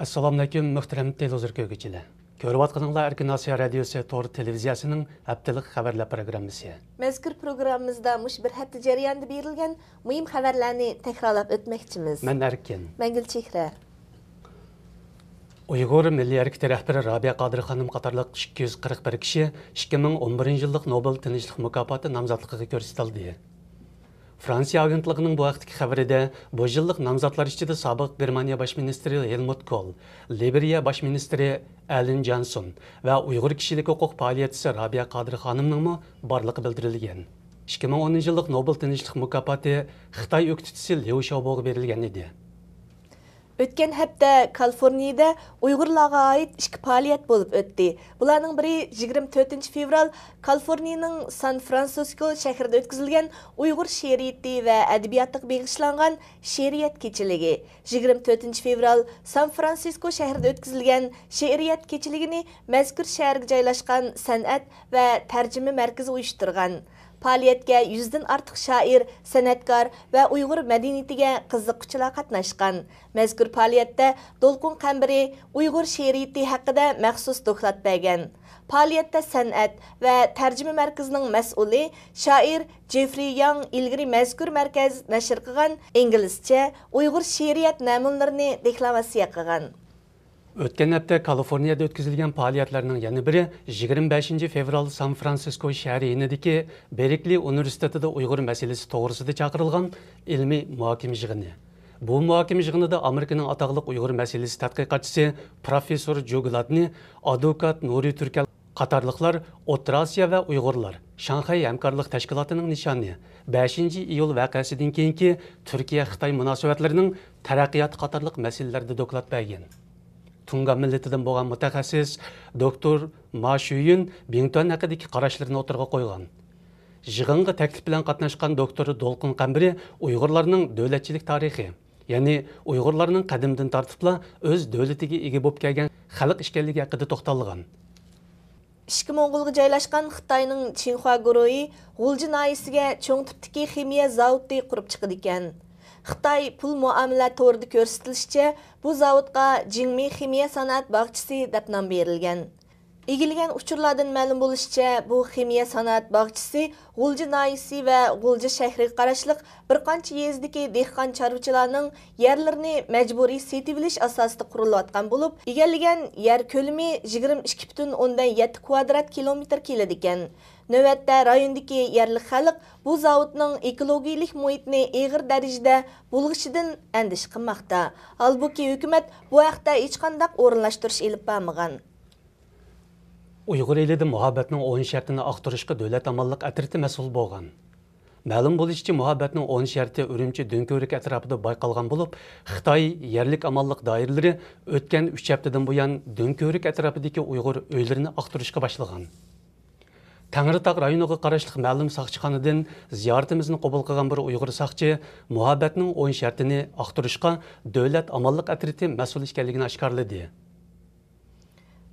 Assalamu alaykum, muhtaram televizor ko'rguvchilar. Ko'rib atqaninglar Erkin Osiyo radiosi to'g'ri televiziyasining haftalik xabarlar programmasi. Mazkur programmamizda mush bir hafta jarayonida berilgan muhim xabarlarni takrorlab o'tmoqchimiz. Men Erkin. Men Gulchehra. Uyg'ur milliy harakati rahbari Robiya Qodir xonim qatorliq 241 kishi 2011-yillik Nobel tinchlik mukofoti nomzodligiga ko'rsatildi. Fransiya agentligining bu vaqtdagi xabarida bu yillik nomzodlar ichida sobiq Germaniya bosh ministri Helmut Kohl, Liberiya bosh ministri Alin Johnson va Uyg'ur kishilik huquq faoliyatchisi Robiya Qodir xonimning borligi bildirilgan. 2010-yillik Nobel tinchlik mukofoti Xitoy o'qituvchisi Liu Xiaoboga berilgan edi. O'tgan hafta Kaliforniyada Uyg'urlarga oid ikki faoliyat bo'lib o'tdi. Bularning biri 24 fevral Kaliforniyaning San-Fransisko shahrida o'tkazilgan Uyg'ur she'riyati va adabiyotiga bag'ishlangan she'riyat kechiligi. 24 fevral San-Fransisko shahrida o'tkazilgan she'riyat kechiligini mazkur shaharga joylashgan san'at va tarjima markazi uyushtirgan. Faoliyatga 100 dan ortiq shoir, san'atkor va Uyg'ur madaniyatiga qiziquvchilar qatnashgan. Mazkur faoliyatda Do'lqin Qambiri Uyg'ur she'riyati haqida maxsus doklad bergan. Faoliyatda san'at va tarjima markazining mas'uli shoir Jeffrey Young ilgari mazkur markaz nashr qilgan inglizcha Uyg'ur she'riyat namunlarini deklaratsiya qilgan. O'tgan hafta Kaliforniyada o'tkazilgan faoliyatlarning yana biri 25 fevral San-Fransisko shahri yonidagi Berkeley universitetida Uyg'ur masalasi to'g'risida chaqirilgan ilmiy muhokama yig'ini. Bu muhokama yig'inida Amerikaning atoqli Uyg'ur masalasi tadqiqotchisi professor Jogladni, advokat Nuri Turkal qatorliqlar O'rta Osiyo va Uyg'urlar Shanxay hamkorlik tashkilotining nishoni 5-iyul voqeasidan keyingi Turkiya-Xitoy munosabatlarining taraqqiyoti qatorliq masalalarda doklad bergan. Tunga milletidan bo'lgan mutaxassis doktor Ma Shuyun Bington haqidagi qarashlarini o'tirg'a qo'ygan. Yig'inga taklif bilan qatnashgan doktor Do'lqin Qambiri Uyg'urlarning davlatchilik tarixi, ya'ni Uyg'urlarning qadimdan tortibla o'z davlatiga ega bo'lib kelgan xalq ekanligi haqida to'xtalgan. Ishki Mo'ng'ulga joylashgan Xitoyning Xinhua guruhi G'ulji noyisiga cho'ng tipdagi ximiya zavodi qurib chiqdi ekan. Xitoy pul muomala to'g'rida ko'rsatilishicha, bu zavodga Jingmi ximiya sanoat bog'chisi deb nom berilgan. Egilgan uchurlardan ma'lum bo'lishicha, bu ximiya sanoat bog'chisi G'ulji noyisi va G'ulji shahriga qarashliq bir qancha yezdagi dehqon chorvachilarning yerlarini majburiy setib olish asosida qurilayotgan bo'lib, egallagan yer ko'lami 22,7 kvadrat kilometr keladi ekan. Növətdə rayondakı yerli xalq bu zavodning ekologik muhitni og'ir darajada bulg'ishidan andish qilmoqda. Halbuki hukumat bu haqda hech qanday o'rinlashtirish olib bormagan. Uyg'ur elida muhabbatning 10 shartini aqtirishga davlat amalliq atriti mas'ul bo'lgan. Ma'lum bo'lishicha, muhabbatning 10 sharti Urumchi Do'nko'rik atrofida bayqalgan bo'lib, Xitoy yerlik amalliq doiralari o'tgan 3 haftadan buyon Do'nko'rik atrofidagi Uyg'ur uylarini aqtirishga boshlagan. Tangritog rayoniga qarashli ma'lum saqchixonadan ziyoratimizni qabul qilgan bir Uyg'ur saqchi muhabbatning 10 shartini aqtirishga davlat amalliq atriti mas'ul ekanligini oshkorladi.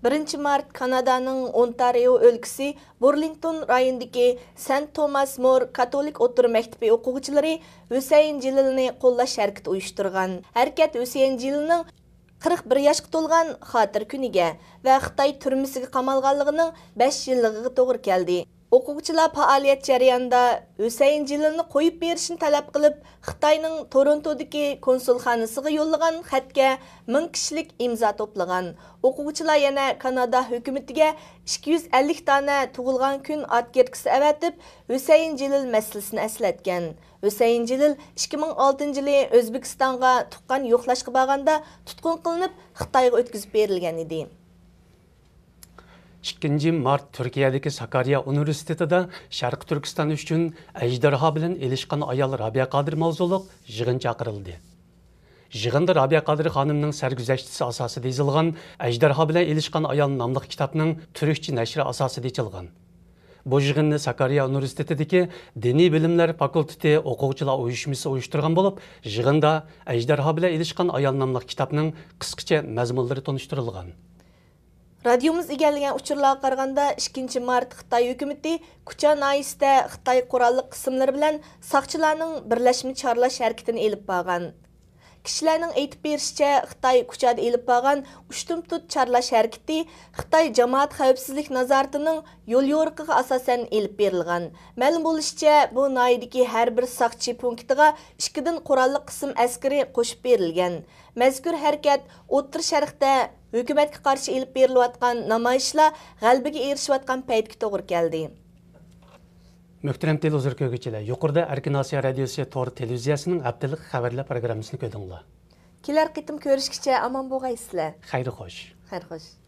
1 mart Kanadaning Ontario o'lkasi Burlington rayonidagi St. Thomas More Katolik o'rta maktabi o'quvchilari Husayn Jililni qo'llash harakati uyushtirgan. Harakat Husayn Jililning 41 yoshga to'lgan xotir kuniga va Xitoy turmasiga qamalganligining 5 yilligiga to'g'ri keldi. O'quvchilar faoliyat jarayonida Husayn Jililni qo'yib berishni talab qilib, Xitoyning Torontodagi konsulxonasiga yo'llagan xatga 1000 kishilik imzo to'plagan. O'quvchilar yana Kanada hukumatiga 250 dona tug'ilgan kun atkerkisi avatib, Husayn Jilil masalasini eslatgan. Husayn Jilil 2006-yili O'zbekistonga tuqqan yo'qlashga borganda tutqun qilinib, Xitoyga o'tkazib berilgan edi. 2 mart Turkiyadagi Sakarya universitetida Sharq Turkiston uchun ejderha bilan elishgan ayol Robiya Qodir mavzuliq yig'in chaqirildi. Yig'inda Robiya Qodir xonimning sarguzashtisi asosida yozilgan Ejderha bilan elishgan ayol nomli kitobning turkcha nashri asosida yechilgan. Bu yig'inni Sakarya universitetidagi Diniy bilimlar fakulteti o'quvchilar uyushmasi uyushtirgan bo'lib, yig'inda Ejderha bilan elishgan ayol nomli kitobning qisqacha mazmunlari tanishtirilgan. Radiomiz egallagan uchurlarga qaraganda 2 mart Xitoy hukumati Kucha noyisida Xitoy qurolli qismlari bilan saqchilarning birlashma chorlash harakatini elib borgan. kishilarning aytib berishicha, Xitoy kuchada elib borgan ushtum-tut charlash harakati Xitoy jamoat xavfsizlik nazoratining yo'l yo'riqiga asosan elib berilgan. Ma'lum bo'lishicha, bu noyidagi har bir saqchi punktiga 2 dan qurolli qism askari qo'shib berilgan. Mazkur harakat O'rta Sharqda hukumatga qarshi elib berilayotgan namoyishlar g'alabaga erishayotgan paytga to'g'ri keldi. Muhtaram televizor ko'rguvchilar, yuqorida Erkin Osiyo radiosi to'g'ri televiziyasining haftalik xabarlar programmasini ko'rdinglar. Kelar qitim ko'rishgacha omon bo'lgaysizlar. Xayr xo'sh. Xayr xo'sh.